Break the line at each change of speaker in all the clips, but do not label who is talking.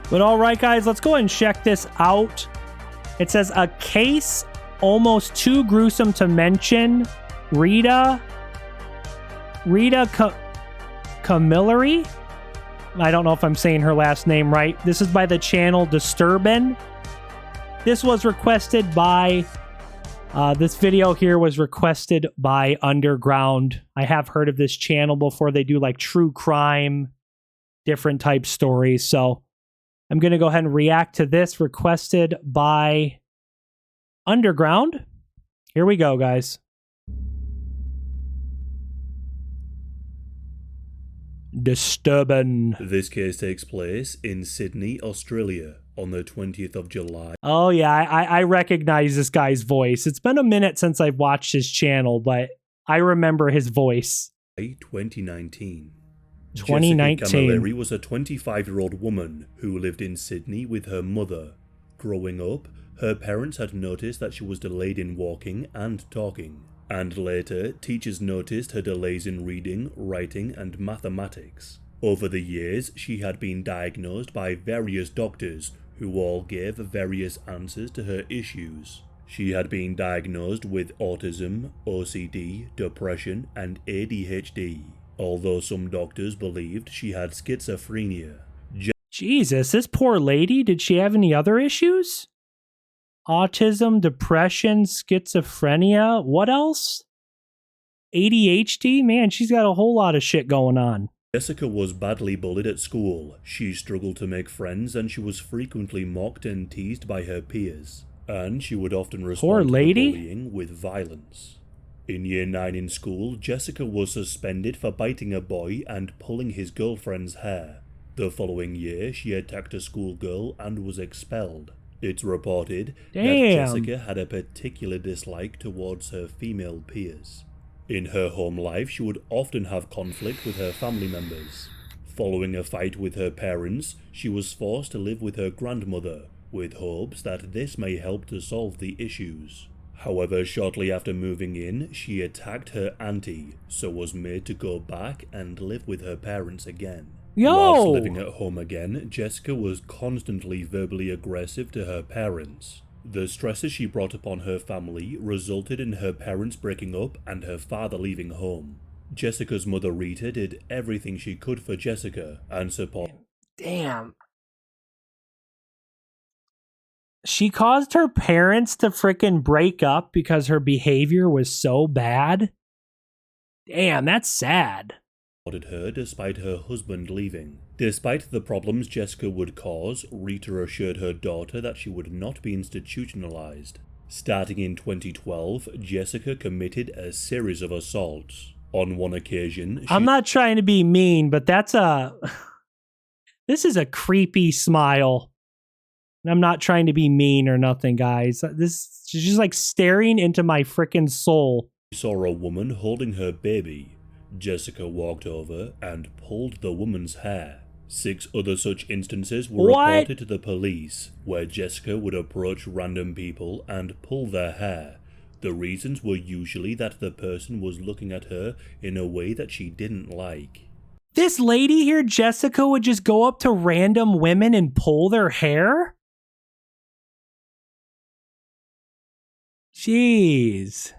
But all right, guys, let's go ahead and check this out. It says a case almost too gruesome to mention. Rita Camilleri. I don't know if I'm saying her last name right. This is by the channel Disturbin. This was requested by... this video here was requested by Underground. I have heard of this channel before. They do like true crime, different type stories. So I'm going to go ahead and react to this requested by Underground. Here we go, guys. Disturbing.
This case takes place in Sydney, Australia on the 20th of July.
Oh yeah, I recognize this guy's voice. It's been a minute since I've watched his channel, but I remember his voice.
2019.
2019.
Rita Camilleri was a 25-year-old woman who lived in Sydney with her mother. Growing up, her parents had noticed that she was delayed in walking and talking. And later, teachers noticed her delays in reading, writing, and mathematics. Over the years, she had been diagnosed by various doctors who all gave various answers to her issues. She had been diagnosed with autism, OCD, depression, and ADHD, although some doctors believed she had schizophrenia.
Jesus, this poor lady, did she have any other issues? Autism, depression, schizophrenia, what else? ADHD? Man, she's got a whole lot of shit going on.
Jessica was badly bullied at school. She struggled to make friends and she was frequently mocked and teased by her peers. And she would often respond to the bullying with violence. In year 9 in school, Jessica was suspended for biting a boy and pulling his girlfriend's hair. The following year, she attacked a schoolgirl and was expelled. It's reported that Jessica had a particular dislike towards her female peers. In her home life, she would often have conflict with her family members. Following a fight with her parents, she was forced to live with her grandmother, with hopes that this may help to solve the issues. However, shortly after moving in, she attacked her auntie, so was made to go back and live with her parents again. Whilst living at home again, Jessica was constantly verbally aggressive to her parents. The stresses she brought upon her family resulted in her parents breaking up and her father leaving home. Jessica's mother Rita did everything she could for Jessica and support.
Damn. She caused her parents to frickin' break up because her behavior was so bad? Damn, that's sad.
Her despite her husband leaving. Despite the problems Jessica would cause, Rita assured her daughter that she would not be institutionalized. Starting in 2012, Jessica committed a series of assaults. On one occasion,
I'm not trying to be mean, but that's this is a creepy smile. I'm not trying to be mean or nothing, guys. She's just like staring into my frickin' soul.
She saw a woman holding her baby. Jessica walked over and pulled the woman's hair. 6 other such instances were reported to the police, where Jessica would approach random people and pull their hair. The reasons were usually that the person was looking at her in a way that she didn't like.
This lady here, Jessica, would just go up to random women and pull their hair? Jeez.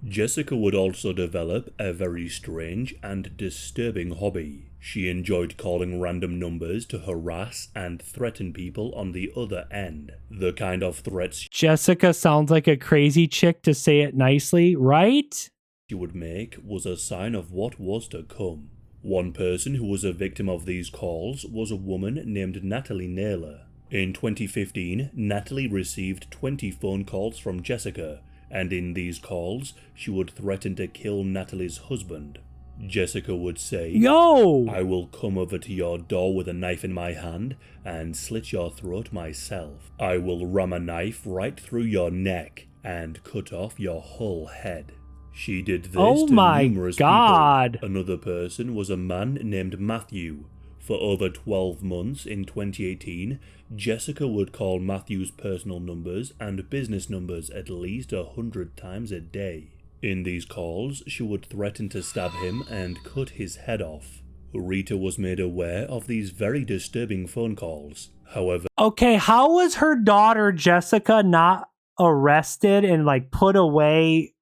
Jessica would also develop a very strange and disturbing hobby. She enjoyed calling random numbers to harass and threaten people on the other end. The kind of threats
Jessica sounds like a crazy chick, to say it nicely, right?
She would make was a sign of what was to come. One person who was a victim of these calls was a woman named Natalie Naylor. In 2015, Natalie received 20 phone calls from Jessica, and in these calls, she would threaten to kill Natalie's husband. Jessica would say,
"Yo!
I will come over to your door with a knife in my hand and slit your throat myself. I will ram a knife right through your neck and cut off your whole head." She did this to numerous people. Another person was a man named Matthew. For over 12 months in 2018, Jessica would call Matthew's personal numbers and business numbers at least 100 times a day. In these calls, she would threaten to stab him and cut his head off. Rita was made aware of these very disturbing phone calls. However,
okay, how was her daughter Jessica not arrested and like put away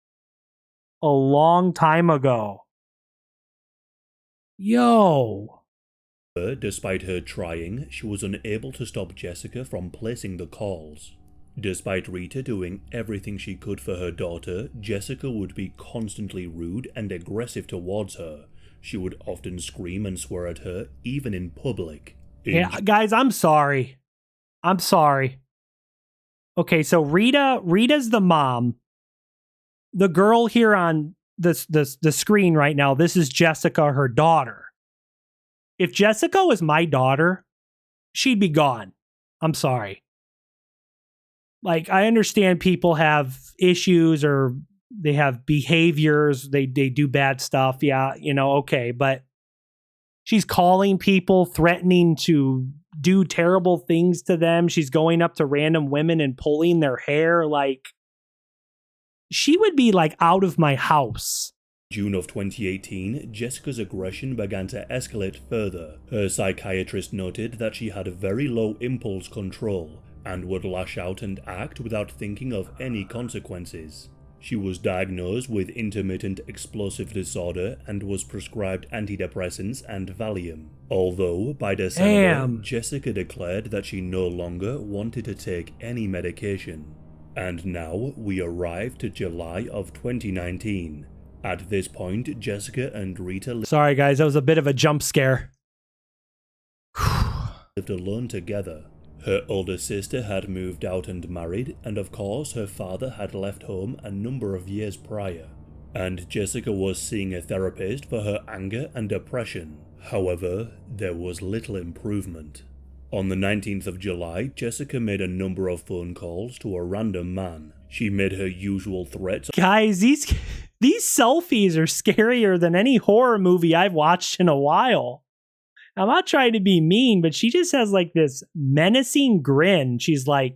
a long time ago? Yo.
Despite her trying, she was unable to stop Jessica from placing the calls. Despite Rita doing everything she could for her daughter, Jessica would be constantly rude and aggressive towards her. She would often scream and swear at her, even in public.
Yeah, guys, I'm sorry. I'm sorry. Okay, so Rita's the mom. The girl here on the screen right now, this is Jessica, her daughter. If Jessica was my daughter, she'd be gone. I'm sorry. Like, I understand people have issues or they have behaviors, they do bad stuff. Yeah, you know, okay. But she's calling people, threatening to do terrible things to them. She's going up to random women and pulling their hair. Like, she would be like out of my house.
June of 2018, Jessica's aggression began to escalate further. Her psychiatrist noted that she had very low impulse control and would lash out and act without thinking of any consequences. She was diagnosed with intermittent explosive disorder and was prescribed antidepressants and Valium. Although, by December, Jessica declared that she no longer wanted to take any medication. And now we arrive to July of 2019. At this point, Jessica and Rita
Sorry guys, that was a bit of a jump scare.
lived alone together. Her older sister had moved out and married, and of course her father had left home a number of years prior. And Jessica was seeing a therapist for her anger and depression. However, there was little improvement. On the 19th of July, Jessica made a number of phone calls to a random man. She made her usual threats.
Guys, these selfies are scarier than any horror movie I've watched in a while. I'm not trying to be mean, but she just has like this menacing grin. She's like,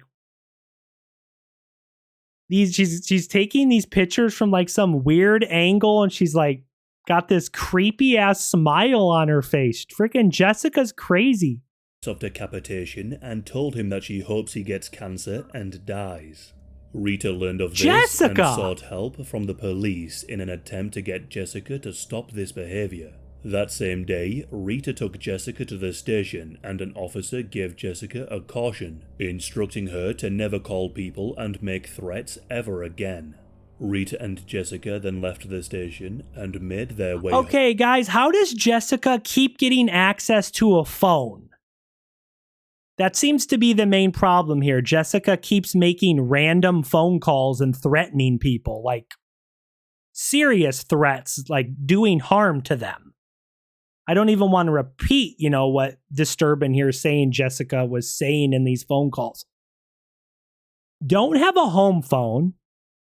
she's taking these pictures from like some weird angle, and she's like got this creepy ass smile on her face. Freaking Jessica's crazy.
Of decapitation and told him that she hopes he gets cancer and dies. Rita learned of this and sought help from the police in an attempt to get Jessica to stop this behavior. That same day, Rita took Jessica to the station and an officer gave Jessica a caution, instructing her to never call people and make threats ever again. Rita and Jessica then left the station and made their way home.
Okay, guys, how does Jessica keep getting access to a phone? That seems to be the main problem here. Jessica keeps making random phone calls and threatening people, like serious threats, like doing harm to them. I don't even want to repeat, what Disturbing here is saying Jessica was saying in these phone calls. Don't have a home phone.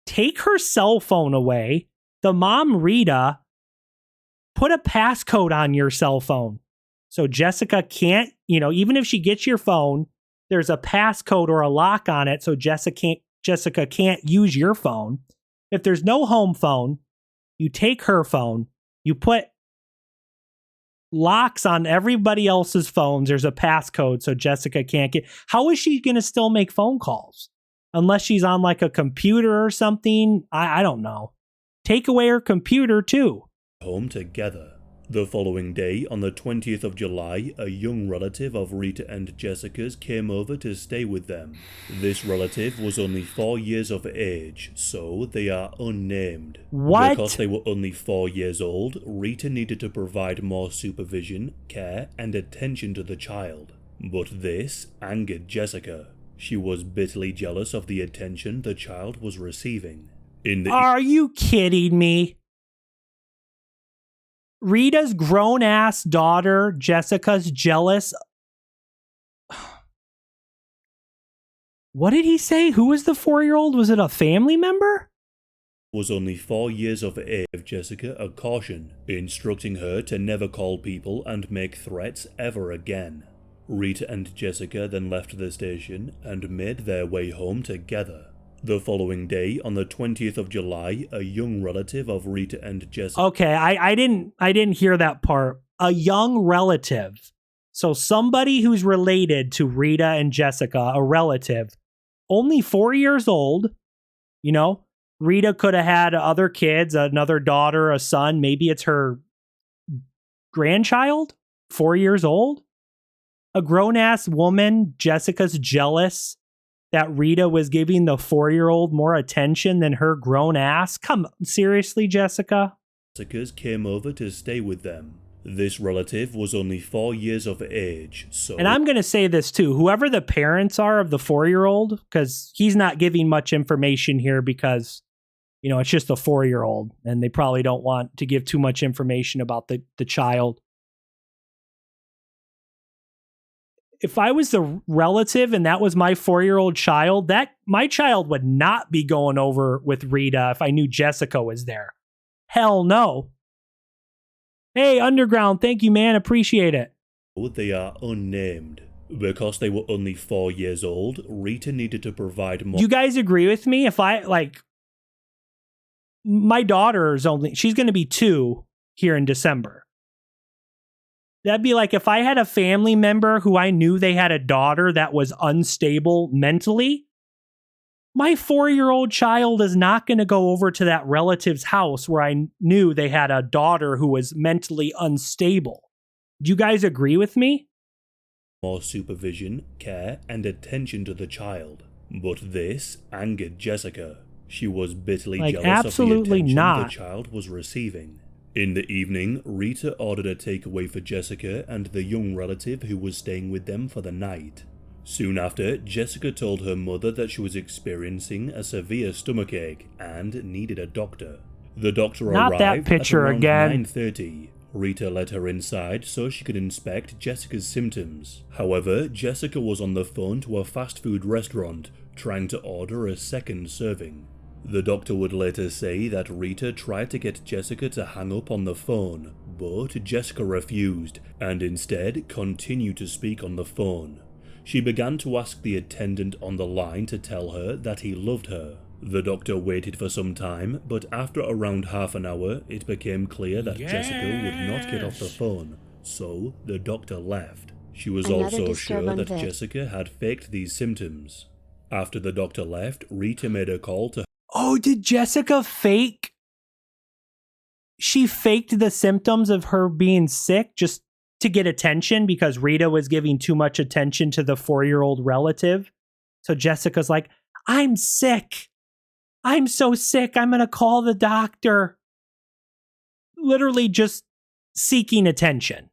Take her cell phone away. The mom, Rita, put a passcode on your cell phone. So Jessica can't, even if she gets your phone, there's a passcode or a lock on it, so Jessica can't use your phone. If there's no home phone, you take her phone, you put locks on everybody else's phones. There's a passcode, so Jessica can't get. How is she going to still make phone calls? Unless she's on like a computer or something. I don't know. Take away her computer too.
Home together. The following day, on the 20th of July, a young relative of Rita and Jessica's came over to stay with them. This relative was only 4 years of age, so they are unnamed.
What?
Because they were only 4 years old, Rita needed to provide more supervision, care, and attention to the child. But this angered Jessica. She was bitterly jealous of the attention the child was receiving.
Are you kidding me? Rita's grown-ass daughter, Jessica's jealous. What did he say? Who was the 4-year-old? Was it a family member?
Was only 4 years of age. Gave Jessica a caution, instructing her to never call people and make threats ever again. Rita and Jessica then left the station and made their way home together. The following day, on the 20th of July, a young relative of Rita and Jessica...
Okay, I didn't hear that part. a young relative. So somebody who's related to Rita and Jessica, a relative, only 4 years old. You know, Rita could have had other kids, another daughter, a son. Maybe it's her grandchild, 4 years old. A grown-ass woman, Jessica's jealous that Rita was giving the 4-year-old more attention than her grown ass. Come, seriously, Jessica?
Jessica's came over to stay with them. This relative was only 4 years of age, so...
And I'm going to say this too. Whoever the parents are of the 4-year-old, because he's not giving much information here because, you know, it's just a 4-year-old and they probably don't want to give too much information about the child. If I was the relative and that was my 4-year-old child, my child would not be going over with Rita if I knew Jessica was there. Hell no. Hey, Underground, thank you, man. Appreciate it.
They are unnamed. Because they were only 4 years old, Rita needed to provide more...
You guys agree with me? If my daughter's she's going to be 2 here in December. That'd be like if I had a family member who I knew they had a daughter that was unstable mentally, my 4-year-old child is not going to go over to that relative's house where I knew they had a daughter who was mentally unstable. Do you guys agree with me?
More supervision, care, and attention to the child. But this angered Jessica. She was bitterly jealous
absolutely
of the attention
not.
the child was receiving. In the evening, Rita ordered a takeaway for Jessica and the young relative who was staying with them for the night. Soon after, Jessica told her mother that she was experiencing a severe stomachache and needed a doctor. The doctor
Not
arrived
that picture
at around
again.
9:30. Rita let her inside so she could inspect Jessica's symptoms. However, Jessica was on the phone to a fast food restaurant trying to order a second serving. The doctor would later say that Rita tried to get Jessica to hang up on the phone, but Jessica refused and instead continued to speak on the phone. She began to ask the attendant on the line to tell her that he loved her. The doctor waited for some time, but after around half an hour, it became clear that Jessica would not get off the phone, so the doctor left. She was also sure that Jessica had faked these symptoms. After the doctor left, Rita made a call to...
Oh, did Jessica fake? She faked the symptoms of her being sick just to get attention because Rita was giving too much attention to the 4-year-old relative. So Jessica's like, I'm sick. I'm so sick. I'm going to call the doctor. Literally just seeking attention.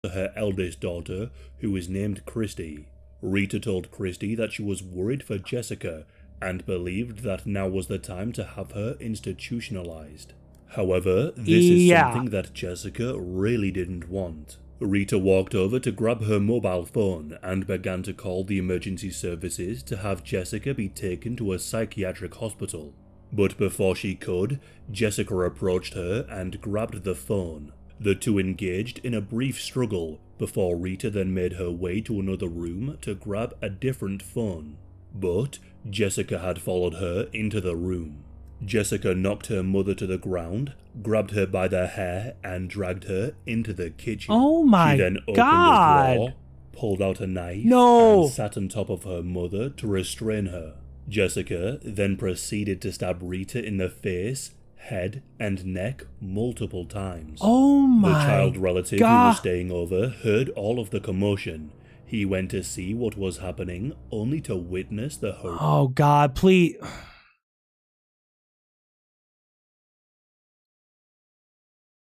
Her eldest daughter, who was named Christy. Rita told Christy that she was worried for Jessica and believed that now was the time to have her institutionalized. However, this is something that Jessica really didn't want. Rita walked over to grab her mobile phone and began to call the emergency services to have Jessica be taken to a psychiatric hospital. But before she could, Jessica approached her and grabbed the phone. The two engaged in a brief struggle before Rita then made her way to another room to grab a different phone. But Jessica had followed her into the room. Jessica knocked her mother to the ground, grabbed her by the hair, and dragged her into the kitchen.
Oh my God.
She then opened a drawer, pulled out a knife, and sat on top of her mother to restrain her. Jessica then proceeded to stab Rita in the face, head, and neck multiple times.
Oh my God.
The child relative who was staying over heard all of the commotion. He went to see what was happening, only to witness the horror.
Oh God, please.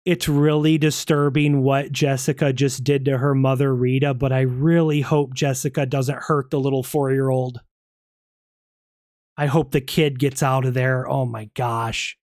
It's really disturbing what Jessica just did to her mother, Rita, but I really hope Jessica doesn't hurt the little 4-year-old. I hope the kid gets out of there. Oh my gosh.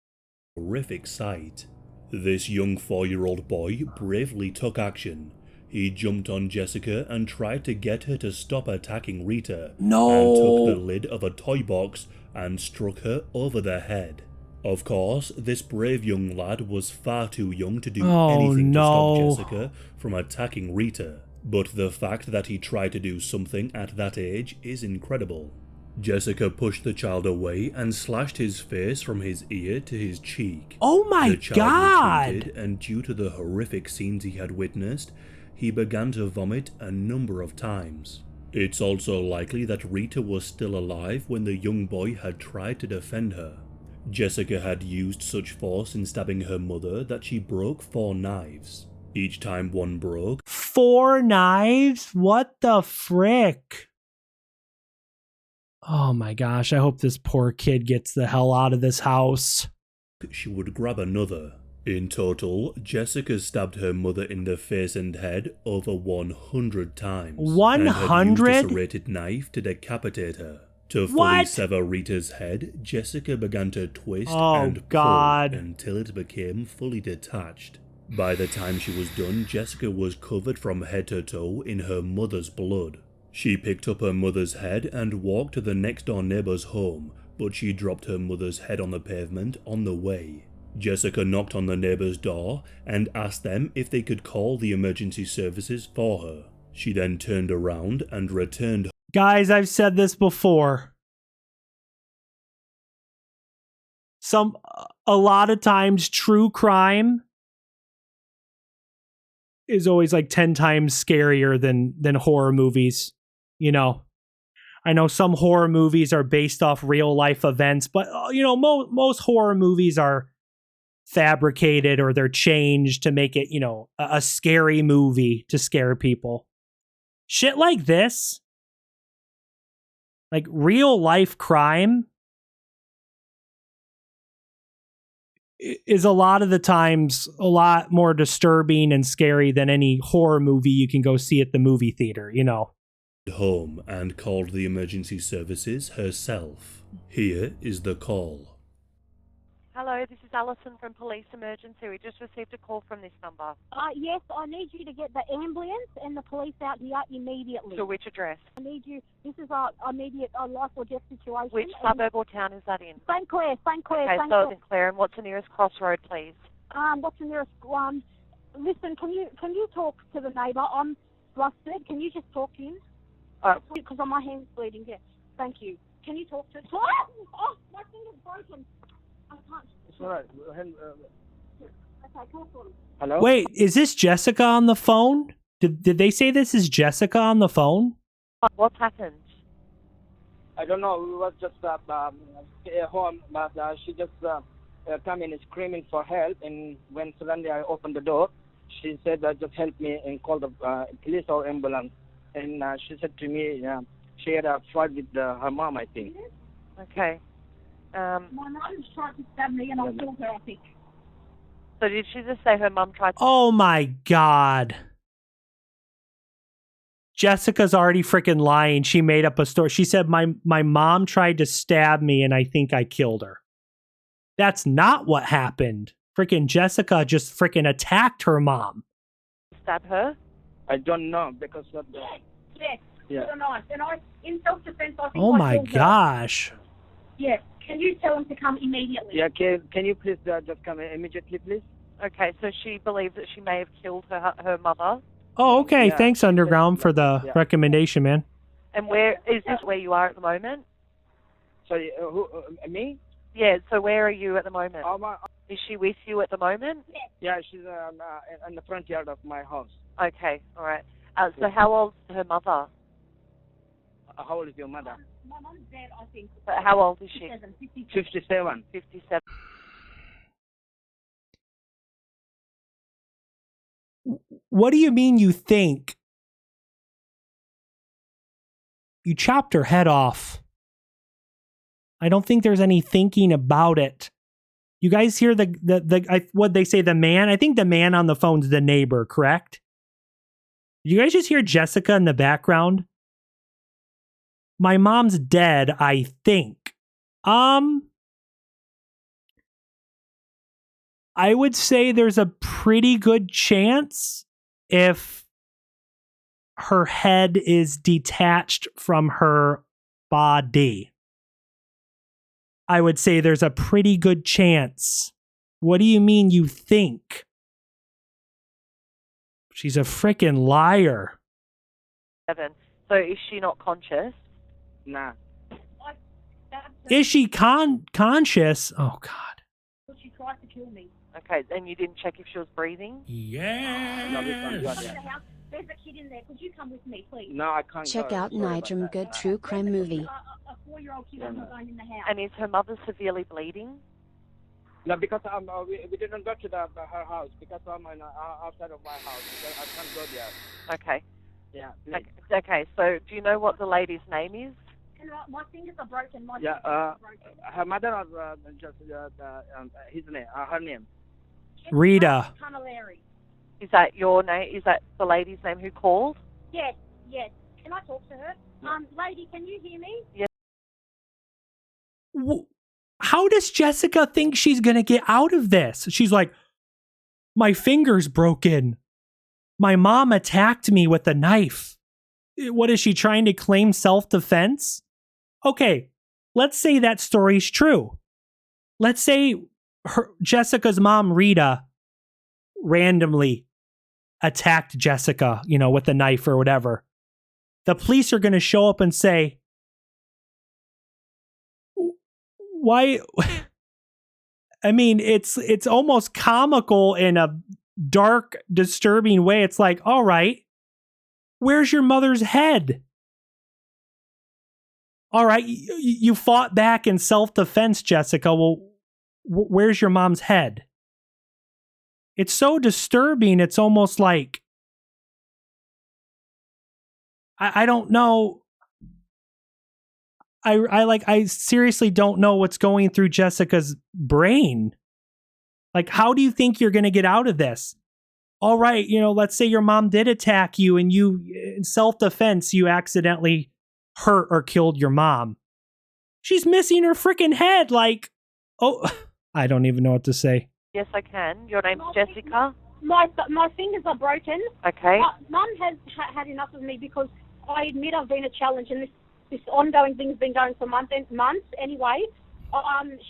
Horrific sight. This young 4-year-old boy bravely took action. He jumped on Jessica and tried to get her to stop attacking Rita.
No.
And took the lid of a toy box and struck her over the head. Of course, this brave young lad was far too young to do anything to stop Jessica from attacking Rita. But the fact that he tried to do something at that age is incredible. Jessica pushed the child away and slashed his face from his ear to his cheek.
Oh my
The child
God!
retreated, and due to the horrific scenes he had witnessed, he began to vomit a number of times. It's also likely that Rita was still alive when the young boy had tried to defend her. Jessica had used such force in stabbing her mother that she broke 4 knives. Each time one broke,
4 knives? What the frick? Oh my gosh, I hope this poor kid gets the hell out of this house.
she would grab another. In total, Jessica stabbed her mother in the face and head over 100 times.
100?
And had used a serrated knife to decapitate her. To fully sever Rita's head, Jessica began to twist and pull until it became fully detached. By the time she was done, Jessica was covered from head to toe in her mother's blood. She picked up her mother's head and walked to the next door neighbor's home, but she dropped her mother's head on the pavement on the way. Jessica knocked on the neighbor's door and asked them if they could call the emergency services for her. She then turned around and returned.
Guys, I've said this before. A lot of times true crime is always like 10 times scarier than horror movies. You know, I know some horror movies are based off real life events, but you know, most horror movies are fabricated or they're changed to make it, you know, a scary movie to scare people. Shit like this, like real life crime, is a lot of the times a lot more disturbing and scary than any horror movie you can go see at the movie theater, you know.
Home and called the emergency services herself. Here is the call.
Hello, this is Alison from Police Emergency. We just received a call from this number.
Yes, I need you to get the ambulance and the police out here immediately.
To which address?
I need you. This is a immediate life or death situation.
Which suburb or town is that in?
St. Clair.
Okay, so St. Clair. And what's the nearest crossroad, please?
What's the nearest one? Listen, can you talk to the neighbour? I'm flustered. Can you just talk to him? Because my hand's bleeding. Yeah. Thank you. Can you talk to? Oh, my finger's broken. I can't.
It's all right.
Okay, talk to him.
Hello?
Wait, is this Jessica on the phone? Did they say this is Jessica on the phone?
What's happened?
I don't know. We was just at home, but she just come in screaming for help. And when suddenly I opened the door, she said, "Just help me and call the police or ambulance." And she said to me, she had a fight with her mom, I think.
Okay.
My mum tried to stab me and I killed her, I think.
So did she just say her mum tried to...
Oh my God. Jessica's already freaking lying. She made up a story. She said, my mom tried to stab me and I think I killed her. That's not what happened. Freaking Jessica just freaking attacked her mom.
Stab her?
I don't know because of the...
Yes.
Yeah.
And in self-defense, I think
Oh
I
my
killed her.
gosh.
Yes. Can you tell him to come immediately?
Yeah, can you please just come immediately, please?
Okay, so she believes that she may have killed her mother.
Oh, okay.
Yeah.
Thanks, Underground, for the recommendation, man.
And where is this where you are at the moment?
Sorry, me?
Yeah, so where are you at the moment?
Oh,
Is she with you at the moment?
yeah, she's in the front yard of my house.
Okay, all right. So how old is her mother?
How old is your mother?
My mum's dead, I think.
How old is she?
57.
57.
What do you mean you think? You chopped her head off. I don't think there's any thinking about it. You guys hear what they say, the man? I think the man on the phone's the neighbor, correct? You guys just hear Jessica in the background? My mom's dead, I think. I would say there's a pretty good chance if her head is detached from her body. I would say there's a pretty good chance. What do you mean you think? She's a frickin' liar.
So is she not conscious?
Nah.
I
Is she conscious? Oh, God.
She tried to kill me.
Okay, and you didn't check if she was breathing?
There's a kid in there. Could you come with me, please?
No, I can't.
Check out Nigel Good True Crime Movie.
A 4-year-old kid on his own in the house.
And is her mother severely bleeding?
No, because we didn't go to her house because I'm outside of my house. I can't go there.
Okay.
Yeah.
Okay, so do you know what the lady's name is?
And my fingers are broken.
Her mother was just his name, her name.
Rita
Camilleri.
Is that your name? Is that the lady's name who called?
Yes. Can I talk to her? Lady, can you hear me?
Yes.
How does Jessica think she's going to get out of this? She's like, my finger's broken. My mom attacked me with a knife. What is she trying to claim self-defense? Okay, let's say that story's true. Let's say Jessica's mom, Rita, randomly attacked Jessica, with a knife or whatever. The police are going to show up and say, why? I mean, it's almost comical in a dark, disturbing way. It's like, all right, where's your mother's head? All right, you fought back in self-defense, Jessica. Well, where's your mom's head? It's so disturbing. It's almost like, I don't know. I seriously don't know what's going through Jessica's brain. Like, how do you think you're going to get out of this? All right, let's say your mom did attack you and you, in self-defense, you accidentally hurt or killed your mom. She's missing her freaking head. Like, oh, I don't even know what to say.
Yes, I can. Your name's Jessica?
My fingers are broken.
Okay.
Mum has had enough of me because I admit I've been a challenge and this ongoing thing's been going for months anyway.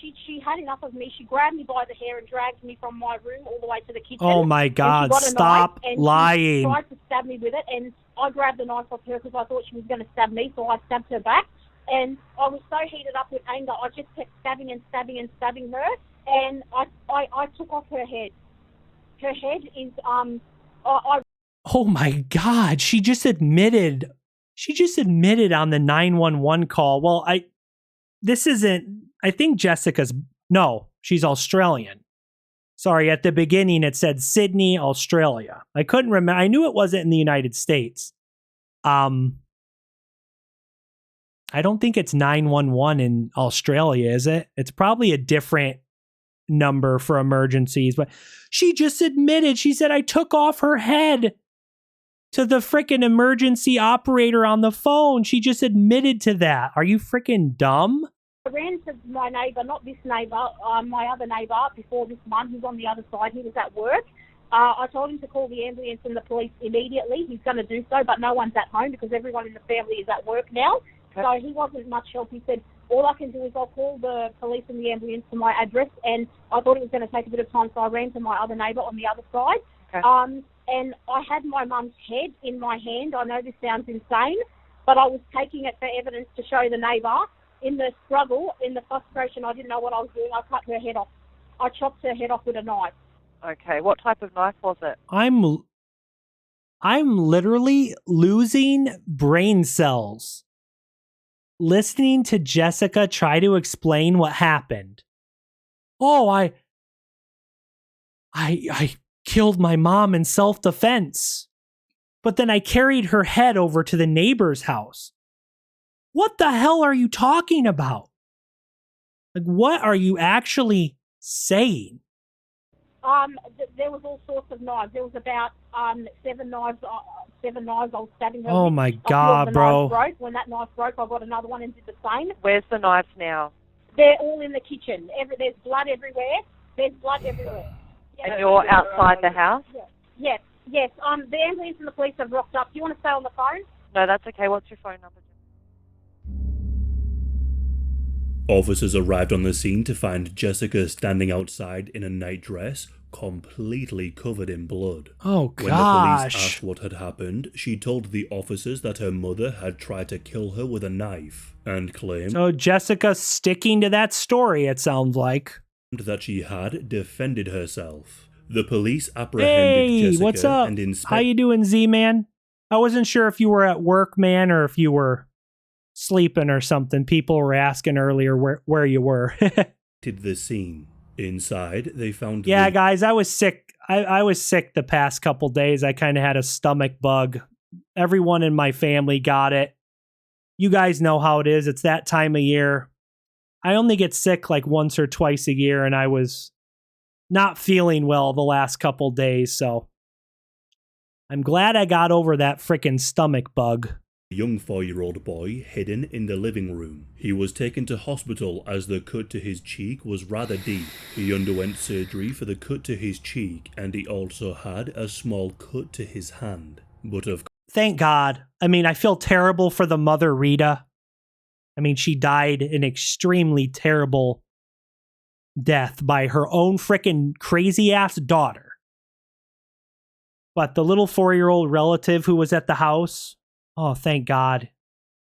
She had enough of me. She grabbed me by the hair and dragged me from my room all the way to the kitchen.
Oh my God, stop lying.
She tried to stab me with it and I grabbed the knife off her because I thought she was going to stab me, so I stabbed her back. And I was so heated up with anger, I just kept stabbing her. And I took off her head. Her head is,
Oh my God, she just admitted on the 911 call. Well, I think Jessica's, no, she's Australian. Sorry, at the beginning it said Sydney, Australia. I couldn't remember. I knew it wasn't in the United States. I don't think it's 911 in Australia, is it? It's probably a different number for emergencies, but she just admitted, she said, I took off her head to the freaking emergency operator on the phone. She just admitted to that. Are you freaking dumb?
I ran to my neighbour, not this neighbour, my other neighbour before this one who's on the other side. He was at work. I told him to call the ambulance and the police immediately. He's going to do so, but no one's at home because everyone in the family is at work now. Okay. So he wasn't much help. He said, all I can do is I'll call the police and the ambulance to my address, and I thought it was going to take a bit of time, so I ran to my other neighbour on the other side. Okay. And I had my mum's head in my hand. I know this sounds insane, but I was taking it for evidence to show the neighbour. In the struggle, in the frustration, I didn't know what I was doing. I cut her head off. I chopped her head off with a knife.
Okay, what type of knife was it?
I'm literally losing brain cells listening to Jessica try to explain what happened. Oh, I killed my mom in self-defense, but then I carried her head over to the neighbor's house. What the hell are you talking about? Like, what are you actually saying?
There was all sorts of knives. There was about 7 knives. 7 knives. I was stabbing her.
Oh
with.
my God, bro!
When that knife broke, I got another one and did the same.
Where's the knives now?
They're all in the kitchen. There's blood everywhere. There's blood everywhere.
Yeah. And you're outside the house?
Yeah. Yes. The ambulance and the police have rocked up. Do you want to stay on the phone?
No, that's okay. What's your phone number?
Officers arrived on the scene to find Jessica standing outside in a nightdress, completely covered in blood.
Oh,
When the police
gosh.
asked what had happened, she told the officers that her mother had tried to kill her with a knife and claimed
So Jessica's sticking to that story, it sounds like.
that she had defended herself. The police apprehended
Hey,
Jessica
what's up?
and
How
inspected
you doing, Z-Man? I wasn't sure if you were at work, man, or if you were sleeping or something. People were asking earlier where you were.
the scene. Inside, they found
Yeah,
the
guys, I was sick. I was sick the past couple days. I kind of had a stomach bug. Everyone in my family got it. You guys know how it is. It's that time of year. I only get sick like once or twice a year, and I was not feeling well the last couple days, so I'm glad I got over that frickin' stomach bug.
young 4-year-old boy hidden in the living room. He was taken to hospital as the cut to his cheek was rather deep. He underwent surgery for the cut to his cheek, and he also had a small cut to his hand. But of
Thank God. I mean, I feel terrible for the mother, Rita. I mean, she died an extremely terrible death by her own frickin' crazy-ass daughter. But the little 4-year-old relative who was at the house, oh, thank God.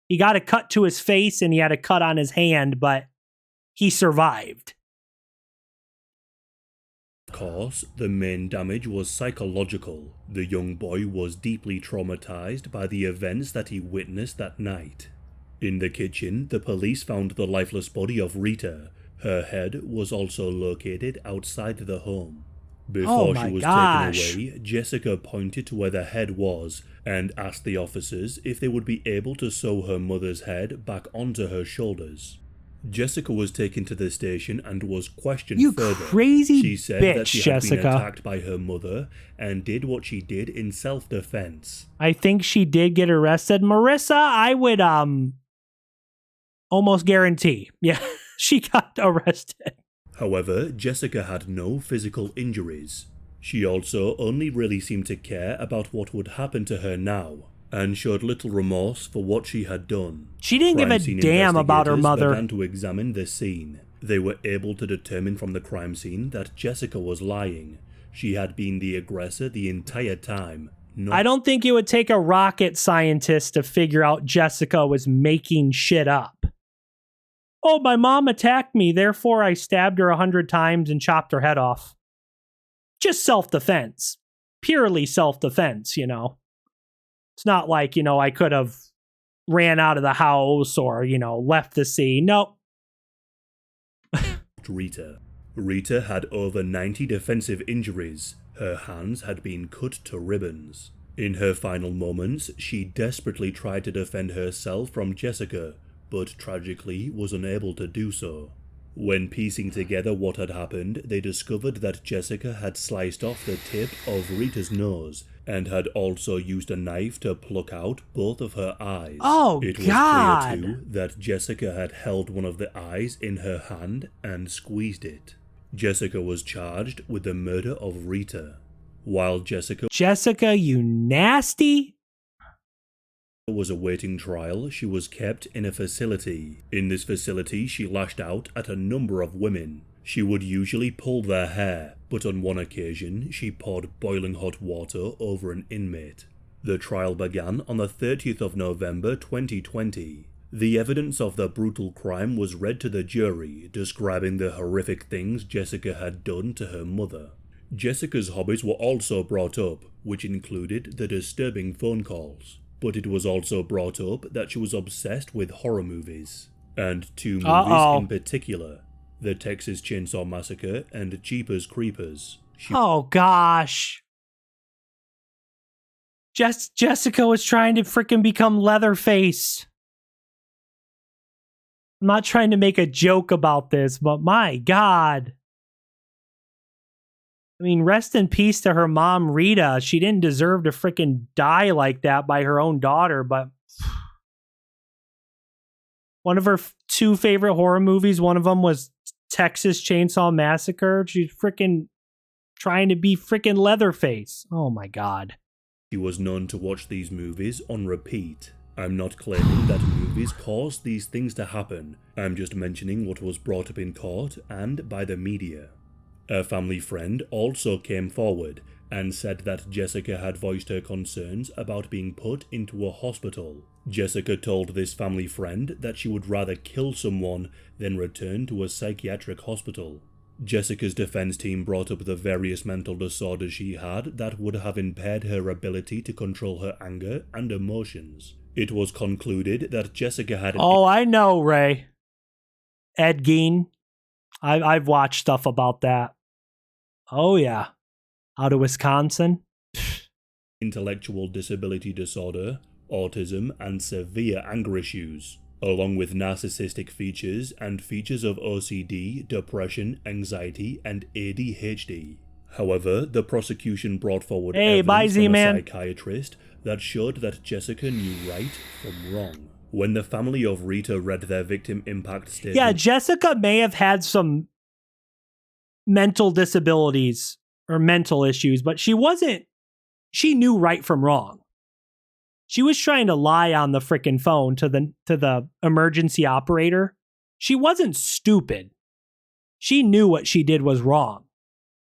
He got a cut to his face and he had a cut on his hand, but he survived.
Of course, the main damage was psychological. The young boy was deeply traumatized by the events that he witnessed that night. In the kitchen, the police found the lifeless body of Rita. Her head was also located outside the home. Before she was taken away, Jessica pointed to where the head was and asked the officers if they would be able to sew her mother's head back onto her shoulders. Jessica was taken to the station and was questioned further.
Crazy
she said
bitch,
that she had been attacked by her mother and did what she did in self-defense.
I think she did get arrested. Marissa, I would almost guarantee. Yeah, she got arrested.
However, Jessica had no physical injuries. She also only really seemed to care about what would happen to her now, and showed little remorse for what she had done.
She didn't give a damn about her mother.
Began to examine the scene. They were able to determine from the crime scene that Jessica was lying. She had been the aggressor the entire time.
I don't think it would take a rocket scientist to figure out Jessica was making shit up. Oh, my mom attacked me, therefore I stabbed her 100 times and chopped her head off. Just self-defense. Purely self-defense, you know. It's not like, you know, I could have ran out of the house or, you know, left the scene. Nope.
Rita had over 90 defensive injuries. Her hands had been cut to ribbons. In her final moments, she desperately tried to defend herself from Jessica, but tragically was unable to do so. When piecing together what had happened, they discovered that Jessica had sliced off the tip of Rita's nose and had also used a knife to pluck out both of her eyes.
Oh,
it was
God.
clear, too, that Jessica had held one of the eyes in her hand and squeezed it. Jessica was charged with the murder of Rita. While
Jessica, you nasty...
was awaiting trial, she was kept in a facility. In this facility, she lashed out at a number of women. She would usually pull their hair, but on one occasion, she poured boiling hot water over an inmate. The trial began on the 30th of November 2020. The evidence of the brutal crime was read to the jury, describing the horrific things Jessica had done to her mother. Jessica's hobbies were also brought up, which included the disturbing phone calls. But it was also brought up that she was obsessed with horror movies. And two movies in particular, The Texas Chainsaw Massacre and Jeepers Creepers.
Oh, gosh. Jessica was trying to frickin' become Leatherface. I'm not trying to make a joke about this, but my God. I mean, rest in peace to her mom, Rita. She didn't deserve to frickin' die like that by her own daughter, but one of her two favorite horror movies, one of them was Texas Chainsaw Massacre. She's frickin' trying to be frickin' Leatherface. Oh my God.
She was known to watch these movies on repeat. I'm not claiming that movies caused these things to happen. I'm just mentioning what was brought up in court and by the media. A family friend also came forward and said that Jessica had voiced her concerns about being put into a hospital. Jessica told this family friend that she would rather kill someone than return to a psychiatric hospital. Jessica's defense team brought up the various mental disorders she had that would have impaired her ability to control her anger and emotions. It was concluded that Jessica had an...
Oh, I know, Ray. Ed Gein. I've watched stuff about that. Oh, yeah. Out of Wisconsin.
intellectual disability disorder, autism, and severe anger issues, along with narcissistic features and features of OCD, depression, anxiety, and ADHD. However, the prosecution brought forward evidence from a psychiatrist that showed that Jessica knew right from wrong. When the family of Rita read their victim impact statement...
Yeah, Jessica may have had some mental disabilities or mental issues, but she knew right from wrong. She was trying to lie on the frickin' phone to the emergency operator. She wasn't stupid. She knew what she did was wrong.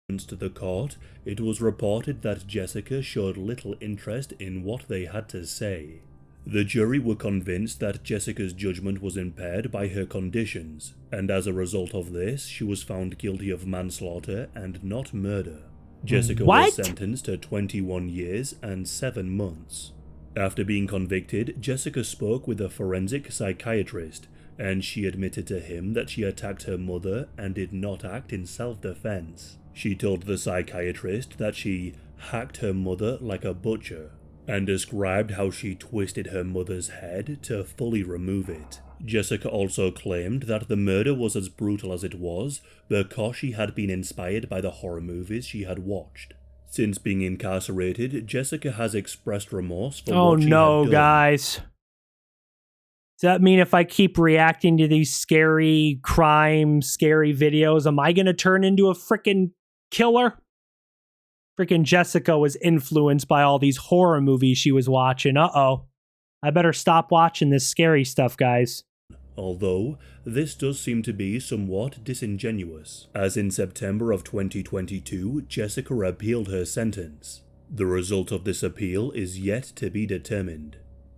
To the court, it was reported that Jessica showed little interest in what they had to say. The jury were convinced that Jessica's judgment was impaired by her conditions, and as a result of this, she was found guilty of manslaughter and not murder. Jessica was sentenced to 21 years and 7 months. After being convicted, Jessica spoke with a forensic psychiatrist, and she admitted to him that she attacked her mother and did not act in self-defense. She told the psychiatrist that she hacked her mother like a butcher, and described how she twisted her mother's head to fully remove it. Jessica also claimed that the murder was as brutal as it was because she had been inspired by the horror movies she had watched. Since being incarcerated, Jessica has expressed remorse for what she had done. Oh no,
guys. Does that mean if I keep reacting to these scary crime, scary videos, am I going to turn into a frickin' killer? Frickin' Jessica was influenced by all these horror movies she was watching. Uh-oh. I better stop watching this scary stuff, guys.
Although, this does seem to be somewhat disingenuous, as in September of 2022, Jessica appealed her sentence. The result of this appeal is yet to be determined.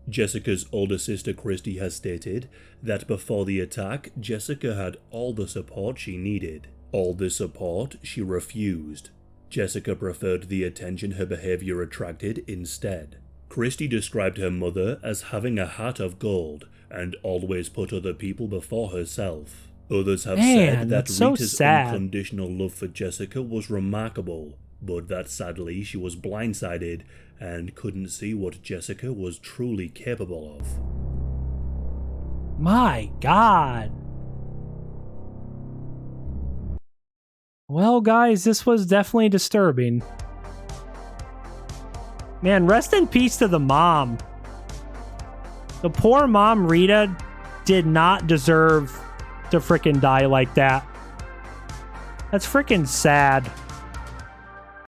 Jessica's older sister Christy has stated that before the attack, Jessica had all the support she needed. All the support she refused. Jessica preferred the attention her behavior attracted instead. Christy described her mother as having a heart of gold and always put other people before herself. Others have said that Rita's unconditional love for Jessica was remarkable, but that sadly she was blindsided and couldn't see what Jessica was truly capable of.
My God. Well, guys, this was definitely disturbing. Man, rest in peace to the mom. The poor mom, Rita, did not deserve to frickin' die like that. That's frickin' sad.